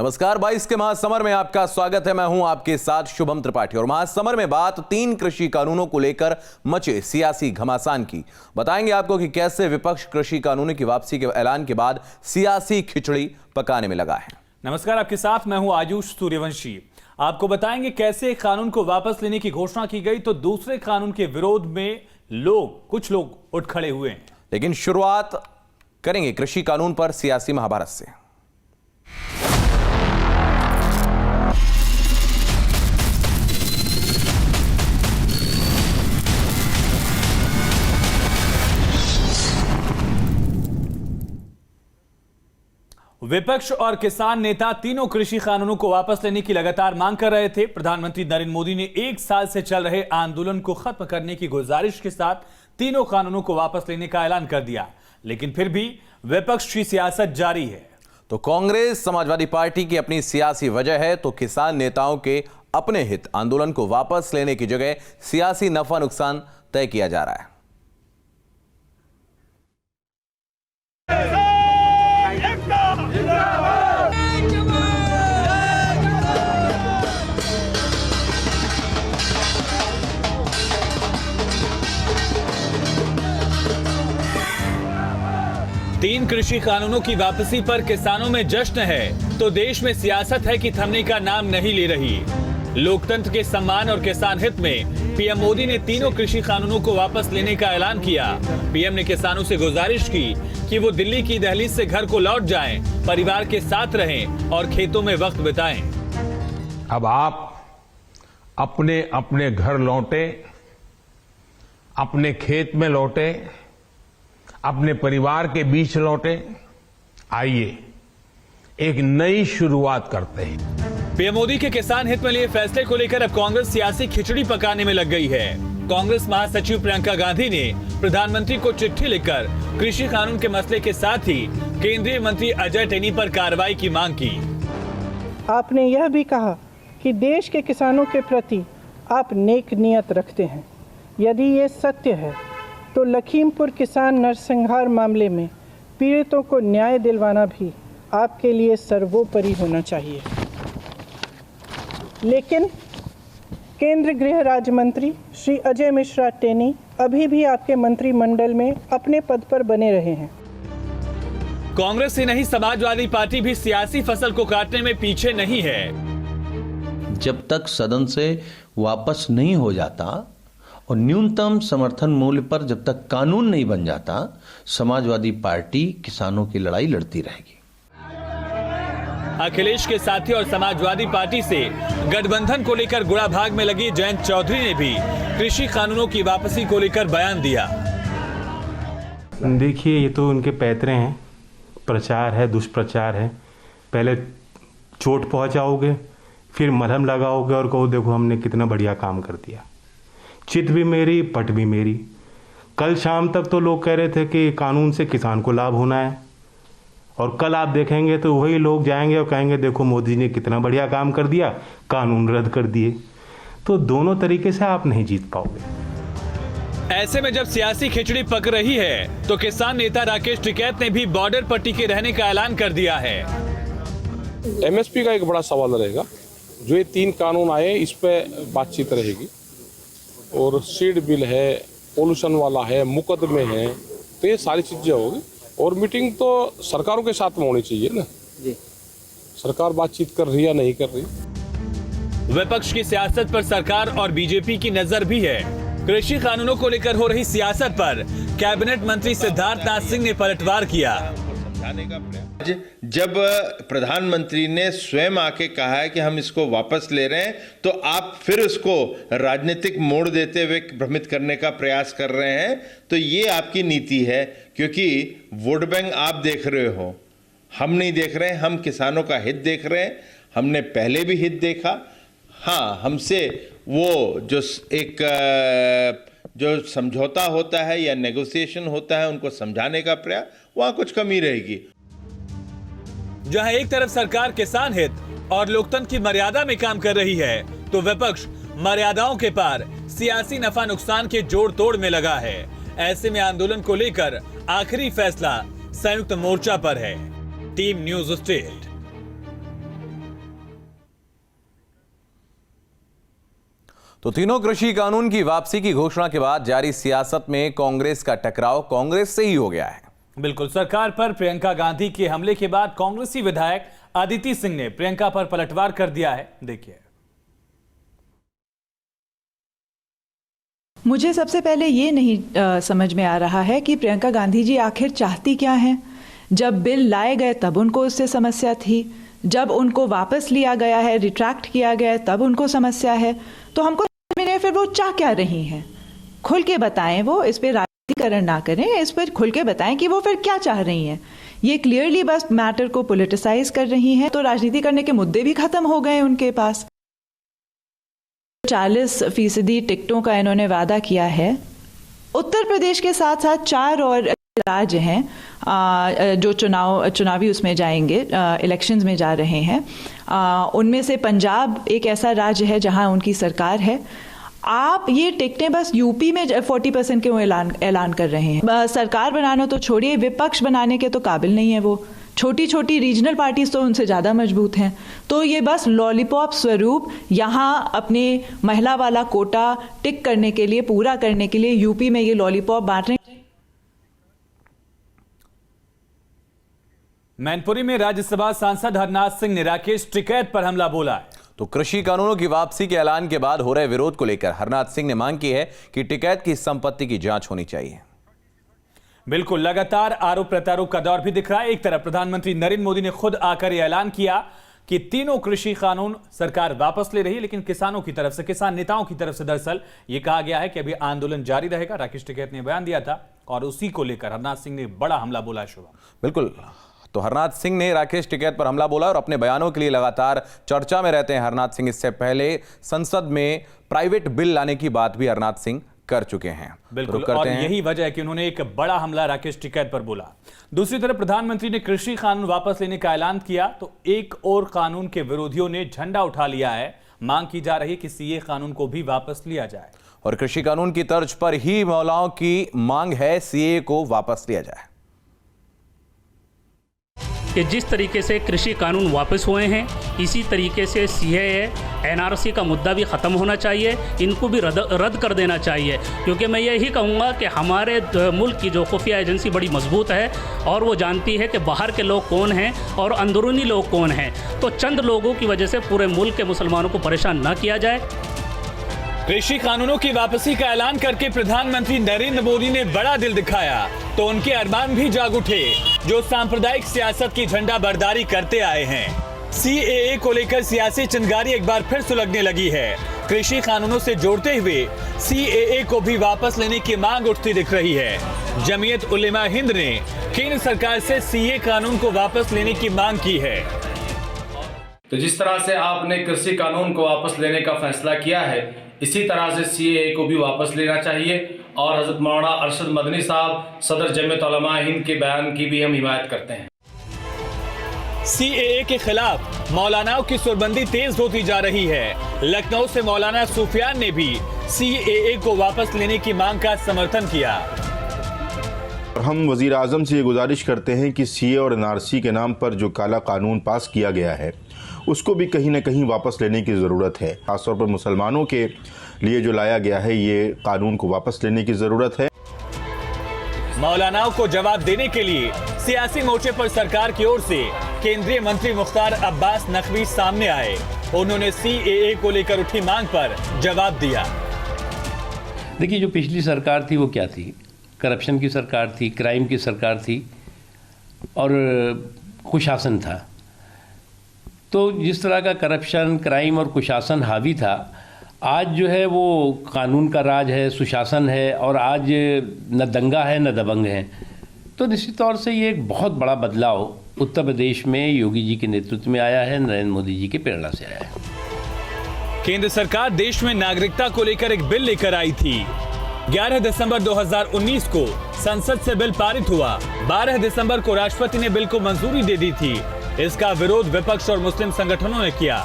नमस्कार। 22 के महासमर में आपका स्वागत है। मैं हूं आपके साथ शुभम त्रिपाठी और महासमर में बात 3 कृषि कानूनों को लेकर मचे सियासी घमासान की। बताएंगे आपको कि कैसे विपक्ष कृषि कानूनों की वापसी के ऐलान के बाद सियासी खिचड़ी पकाने में लगा है। नमस्कार, आपके साथ मैं हूं आयुष सूर्यवंशी। आपको बताएंगे कैसे कानून को वापस लेने की घोषणा की गई तो दूसरे कानून के विरोध में कुछ लोग उठ खड़े हुए हैं। लेकिन शुरुआत करेंगे कृषि कानून पर सियासी महाभारत से। विपक्ष और किसान नेता तीनों कृषि कानूनों को वापस लेने की लगातार मांग कर रहे थे। प्रधानमंत्री नरेंद्र मोदी ने 1 साल से चल रहे आंदोलन को खत्म करने की गुजारिश के साथ तीनों कानूनों को वापस लेने का ऐलान कर दिया, लेकिन फिर भी विपक्ष की सियासत जारी है। तो कांग्रेस समाजवादी पार्टी की अपनी सियासी वजह है तो किसान नेताओं के अपने हित आंदोलन को वापस लेने की जगह सियासी नफा नुकसान तय किया जा रहा है। तीन कृषि कानूनों की वापसी पर किसानों में जश्न है तो देश में सियासत है कि थमने का नाम नहीं ले रही। लोकतंत्र के सम्मान और किसान हित में पीएम मोदी ने तीनों कृषि कानूनों को वापस लेने का ऐलान किया। पीएम ने किसानों से गुजारिश की कि वो दिल्ली की दहलीज से घर को लौट जाएं, परिवार के साथ रहें और खेतों में वक्त बिताएं। अब आप अपने अपने घर लौटे, अपने खेत में लौटे, अपने परिवार के बीच लौटे। आइए एक नई शुरुआत करते हैं। पीएम मोदी के किसान हित में लिए फैसले को लेकर अब कांग्रेस सियासी खिचड़ी पकाने में लग गई है। कांग्रेस महासचिव प्रियंका गांधी ने प्रधानमंत्री को चिट्ठी लिखकर कृषि कानून के मसले के साथ ही केंद्रीय मंत्री अजय टेनी पर कार्रवाई की मांग की। आपने यह भी कहा कि देश के किसानों के प्रति आप नेक नियत रखते हैं। यदि ये सत्य है तो लखीमपुर किसान नरसंहार मामले में पीड़ितों को न्याय दिलवाना भी आपके लिए सर्वोपरि होना चाहिए। लेकिन केंद्रीय गृह राज्य मंत्री श्री अजय मिश्रा टेनी अभी भी आपके मंत्रिमंडल में अपने पद पर बने रहे हैं। कांग्रेस ही नहीं, समाजवादी पार्टी भी सियासी फसल को काटने में पीछे नहीं है। जब तक सदन से वापस नहीं हो जाता और न्यूनतम समर्थन मूल्य पर जब तक कानून नहीं बन जाता, समाजवादी पार्टी किसानों की लड़ाई लड़ती रहेगी। अखिलेश के साथी और समाजवादी पार्टी से गठबंधन को लेकर गुड़ाभाग में लगी जयंत चौधरी ने भी कृषि कानूनों की वापसी को लेकर बयान दिया। देखिए, ये तो उनके पैतरे हैं, प्रचार है, दुष्प्रचार है। पहले चोट पहुंचाओगे, फिर मरहम लगाओगे और कहो देखो हमने कितना बढ़िया काम कर दिया। चित भी मेरी, पट भी मेरी। कल शाम तक तो लोग कह रहे थे कि कानून से किसान को लाभ होना है, और कल आप देखेंगे तो वही लोग जाएंगे और कहेंगे देखो मोदी ने कितना बढ़िया काम कर दिया, कानून रद्द कर दिए। तो दोनों तरीके से आप नहीं जीत पाओगे। ऐसे में जब सियासी खिचड़ी पक रही है तो किसान नेता राकेश टिकैत ने भी बॉर्डर पर टिके रहने का ऐलान कर दिया है। एमएसपी का एक बड़ा सवाल रहेगा। जो ये 3 कानून आए इस पे बातचीत रहेगी, और सीड बिल है, पोल्यूशन वाला है, मुकदमे हैं, तो ये सारी चीजें होगी। और मीटिंग तो सरकारों के साथ में होनी चाहिए ना जी। सरकार बातचीत कर रही है या नहीं कर रही। विपक्ष की सियासत पर सरकार और बीजेपी की नजर भी है। कृषि कानूनों को लेकर हो रही सियासत पर कैबिनेट मंत्री सिद्धार्थनाथ सिंह ने पलटवार किया। जब प्रधानमंत्री ने स्वयं आके कहा है कि हम इसको वापस ले रहे हैं, तो आप फिर उसको राजनीतिक मोड़ देते हुए भ्रमित करने का प्रयास कर रहे हैं। तो ये आपकी नीति है, क्योंकि वोट बैंक आप देख रहे हो, हम नहीं देख रहे हैं। हम किसानों का हित देख रहे हैं। हमने पहले भी हित देखा। हाँ, हमसे वो जो समझौता होता है या नेगोशिएशन होता है, उनको समझाने का प्रयास, वहां कुछ कमी रहेगी। जहां एक तरफ सरकार किसान हित और लोकतंत्र की मर्यादा में काम कर रही है, तो विपक्ष मर्यादाओं के पार सियासी नफा नुकसान के जोड़ तोड़ में लगा है। ऐसे में आंदोलन को लेकर आखिरी फैसला संयुक्त मोर्चा पर है। Team news state. तो तीनों कृषि कानून की वापसी की घोषणा के बाद जारी सियासत में कांग्रेस का टकराव कांग्रेस से ही हो गया है। बिल्कुल, सरकार पर प्रियंका गांधी के हमले के बाद कांग्रेसी विधायक अदिति सिंह ने प्रियंका पर पलटवार कर दिया है। देखिए, मुझे सबसे पहले ये नहीं समझ में आ रहा है कि प्रियंका गांधी जी आखिर चाहती क्या हैं। जब बिल लाए गए तब उनको उससे समस्या थी, जब उनको वापस लिया गया है, रिट्रैक्ट किया गया है, तब उनको समस्या है। तो हमको समझ में नहीं फिर वो चाह क्या रही हैं। खुल के बताएं, वो इस पर राजनीतिकरण ना करें, इस पर खुल के बताएं कि वो फिर क्या चाह रही हैं। ये क्लियरली बस मैटर को पॉलिटिसाइज कर रही हैं, तो राजनीति करने के मुद्दे भी खत्म हो गए उनके पास। 40% टिकटों का इन्होंने वादा किया है। उत्तर प्रदेश के साथ साथ 4 और राज्य हैं जो चुनावी उसमें जाएंगे, इलेक्शंस में जा रहे हैं। उनमें से पंजाब एक ऐसा राज्य है जहां उनकी सरकार है। आप ये टिकटें बस यूपी में 40% क्यों ऐलान कर रहे हैं? सरकार बनाना तो छोड़िए, विपक्ष बनाने के तो काबिल नहीं है वो। छोटी छोटी रीजनल पार्टीज तो उनसे ज़्यादा मजबूत हैं। तो ये बस लॉलीपॉप स्वरूप यहाँ अपने महिला वाला कोटा टिक करने के लिए, पूरा करने के लिए यूपी में ये लॉलीपॉप बांट रहे हैं। मैनपुरी में राज्यसभा सांसद हरनाथ सिंह ने राकेश टिकैत पर हमला बोला है। तो कृषि कानूनों की वापसी के ऐलान के बाद हो रहे विरोध को लेकर हरनाथ सिंह ने मांग की है कि टिकैत की संपत्ति की जांच होनी चाहिए। बिल्कुल, लगातार आरोप प्रत्यारोप का दौर भी दिख रहा है। एक तरफ प्रधानमंत्री नरेंद्र मोदी ने खुद आकर यह ऐलान किया कि तीनों कृषि कानून सरकार वापस ले रही है, लेकिन किसानों की तरफ से, किसान नेताओं की तरफ से दरअसल यह कहा गया है कि अभी आंदोलन जारी रहेगा। राकेश टिकैत ने बयान दिया था और उसी को लेकर हरनाथ सिंह ने बड़ा हमला बोला। शुभम, बिल्कुल, तो हरनाथ सिंह ने राकेश टिकैत पर हमला बोला और अपने बयानों के लिए लगातार चर्चा में रहते हैं हरनाथ सिंह। इससे पहले संसद में प्राइवेट बिल लाने की बात भी हरनाथ सिंह कर चुके हैं। बिल्कुल, और यही वजह है कि उन्होंने एक बड़ा हमला राकेश टिकैत पर बोला। दूसरी तरफ प्रधानमंत्री ने कृषि कानून वापस लेने का ऐलान किया तो एक और कानून के विरोधियों ने झंडा उठा लिया है। मांग की जा रही है कि सीए कानून को भी वापस लिया जाए और कृषि कानून की तर्ज पर ही मौलाओं की मांग है सीए को वापस लिया जाए। कि जिस तरीके से कृषि कानून वापस हुए हैं, इसी तरीके से सीएए, एनआरसी का मुद्दा भी ख़त्म होना चाहिए, इनको भी रद्द कर देना चाहिए। क्योंकि मैं यही कहूँगा कि हमारे मुल्क की जो खुफिया एजेंसी बड़ी मजबूत है और वो जानती है कि बाहर के लोग कौन हैं और अंदरूनी लोग कौन हैं। तो चंद लोगों की वजह से पूरे मुल्क के मुसलमानों को परेशान न किया जाए। कृषि कानूनों की वापसी का ऐलान करके प्रधानमंत्री नरेंद्र मोदी ने बड़ा दिल दिखाया तो उनके अरमान भी जाग उठे जो सांप्रदायिक सियासत की झंडा बरदारी करते आए हैं। सीएए को लेकर सियासी चिंगारी एक बार फिर सुलगने लगी है। कृषि कानूनों से जोड़ते हुए सीएए को भी वापस लेने की मांग उठती दिख रही है। जमीयत उलेमा हिंद ने केंद्र सरकार से सीए कानून को वापस लेने की मांग की है। तो जिस तरह से आपने कृषि कानून को वापस लेने का फैसला किया है, इसी तरह से सीएए को भी वापस लेना चाहिए और हजरत मौलाना अरशद मदनी साहब सदर जमीयत उलमा हिंद के बयान की भी हम हिमायत करते हैं। सीएए के खिलाफ मौलानाओं की सुरबंदी तेज होती जा रही है। लखनऊ से मौलाना सुफियान ने भी सीएए को वापस लेने की मांग का समर्थन किया। हम वजीर आजम से ये गुजारिश करते हैं कि सीए और एनआरसी के नाम पर जो काला कानून पास किया गया है उसको भी कहीं न कहीं वापस लेने की ज़रूरत है। खासतौर पर मुसलमानों के लिए जो लाया गया है ये कानून को वापस लेने की ज़रूरत है। मौलानाओं को जवाब देने के लिए सियासी मोर्चे पर सरकार की ओर से केंद्रीय मंत्री मुख्तार अब्बास नकवी सामने आए। उन्होंने सीएए को लेकर उठी मांग पर जवाब दिया। देखिए, जो पिछली सरकार थी वो क्या थी? करप्शन की सरकार थी, क्राइम की सरकार थी और कुशासन था। तो जिस तरह का करप्शन, क्राइम और कुशासन हावी था, आज जो है वो कानून का राज है, सुशासन है और आज न दंगा है न दबंग है। तो निश्चित तौर से ये एक बहुत बड़ा बदलाव उत्तर प्रदेश में योगी जी के नेतृत्व में आया है, नरेंद्र मोदी जी की प्रेरणा से आया है। केंद्र सरकार देश में नागरिकता को लेकर एक बिल लेकर आई थी। 11 दिसंबर 2019 को संसद से बिल पारित हुआ। 12 दिसंबर को राष्ट्रपति ने बिल को मंजूरी दे दी थी। इसका विरोध विपक्ष और मुस्लिम संगठनों ने किया।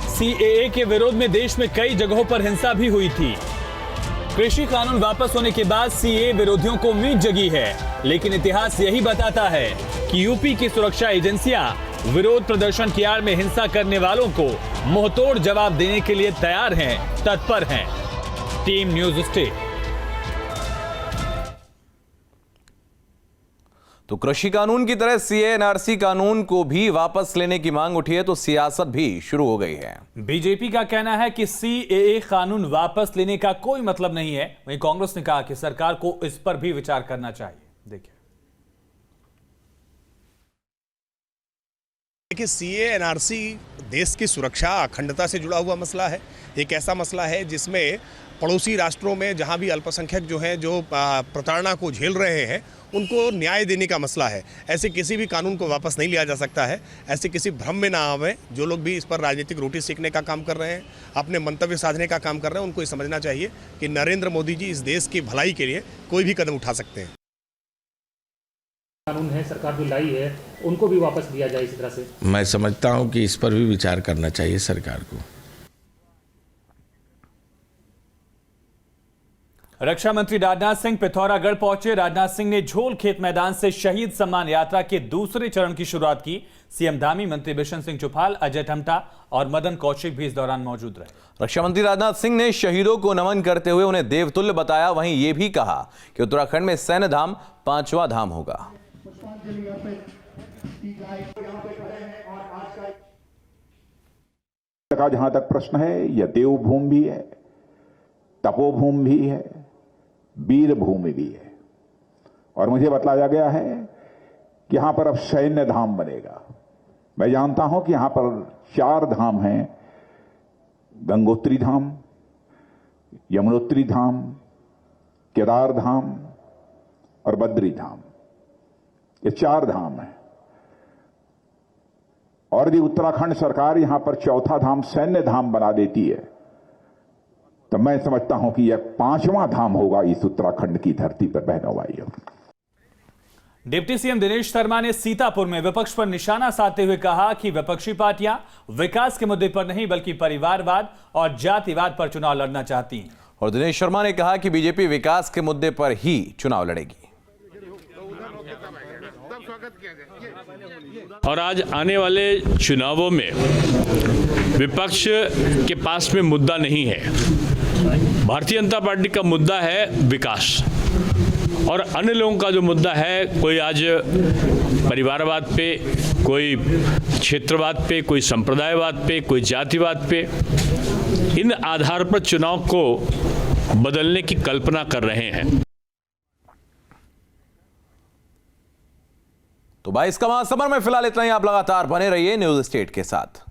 सीएए के विरोध में देश में कई जगहों पर हिंसा भी हुई थी। कृषि कानून वापस होने के बाद सीएए विरोधियों को उम्मीद जगी है, लेकिन इतिहास यही बताता है कि यूपी की सुरक्षा एजेंसियां विरोध प्रदर्शन की आड़ में हिंसा करने वालों को मुंहतोड़ जवाब देने के लिए तैयार हैं, तत्पर हैं। Team news state. तो कृषि कानून की तरह सीए एनआरसी कानून को भी वापस लेने की मांग उठी है, तो सियासत भी शुरू हो गई है। बीजेपी का कहना है कि सीएए कानून वापस लेने का कोई मतलब नहीं है। वहीं कांग्रेस ने कहा कि सरकार को इस पर भी विचार करना चाहिए। देखिए, सीए एनआरसी देश की सुरक्षा अखंडता से जुड़ा हुआ मसला है। एक ऐसा मसला है जिसमें पड़ोसी राष्ट्रों में जहां भी अल्पसंख्यक जो हैं, जो प्रताड़ना को झेल रहे हैं, उनको न्याय देने का मसला है। ऐसे किसी भी कानून को वापस नहीं लिया जा सकता है। ऐसे किसी भ्रम में ना आवे। जो लोग भी इस पर राजनीतिक रोटी सेकने का काम कर रहे हैं, अपने मंतव्य साधने का काम कर रहे हैं, उनको ये समझना चाहिए कि नरेंद्र मोदी जी इस देश की भलाई के लिए कोई भी कदम उठा सकते हैं। कानून है, सरकार जो लाई है, उनको भी वापस लिया जाए इसी तरह से। मैं समझता हूं कि इस पर भी विचार करना चाहिए सरकार को। रक्षा मंत्री राजनाथ सिंह पिथौरागढ़ पहुंचे। राजनाथ सिंह ने झोल खेत मैदान से शहीद सम्मान यात्रा के दूसरे चरण की शुरुआत की। सीएम धामी, मंत्री बिशन सिंह चुफाल, अजय टम्टा और मदन कौशिक भी इस दौरान मौजूद रहे। रक्षा मंत्री राजनाथ सिंह ने शहीदों को नमन करते हुए उन्हें देवतुल्य बताया। वहीं यह भी कहा कि उत्तराखंड में सैन्य धाम 5वां धाम होगा। जहां तक प्रश्न है, यह देवभूमि भी है, तपोभूमि भी है, वीर भूमि भी है। और मुझे बतलाया गया है कि यहां पर अब सैन्य धाम बनेगा। मैं जानता हूं कि यहां पर 4 धाम हैं: गंगोत्री धाम, यमुनोत्री धाम, केदार धाम और बद्री धाम। ये 4 धाम हैं। और यदि उत्तराखंड सरकार यहां पर 4था धाम सैन्य धाम बना देती है, तो मैं समझता हूं कि यह 5वां धाम होगा इस उत्तराखंड की धरती पर, बहनों भाइयों। डिप्टी सीएम दिनेश शर्मा ने सीतापुर में विपक्ष पर निशाना साधते हुए कहा कि विपक्षी पार्टियां विकास के मुद्दे पर नहीं बल्कि परिवारवाद और जातिवाद पर चुनाव लड़ना चाहती हैं। और दिनेश शर्मा ने कहा कि बीजेपी विकास के मुद्दे पर ही चुनाव लड़ेगी। और आज आने वाले चुनावों में विपक्ष के पास में मुद्दा नहीं है। भारतीय जनता पार्टी का मुद्दा है विकास, और अन्य लोगों का जो मुद्दा है, कोई आज परिवारवाद पे, कोई क्षेत्रवाद पे, कोई संप्रदायवाद पे, कोई जातिवाद पे, इन आधार पर चुनाव को बदलने की कल्पना कर रहे हैं। तो 22 का महासमर में फिलहाल इतना ही। आप लगातार बने रहिए न्यूज स्टेट के साथ।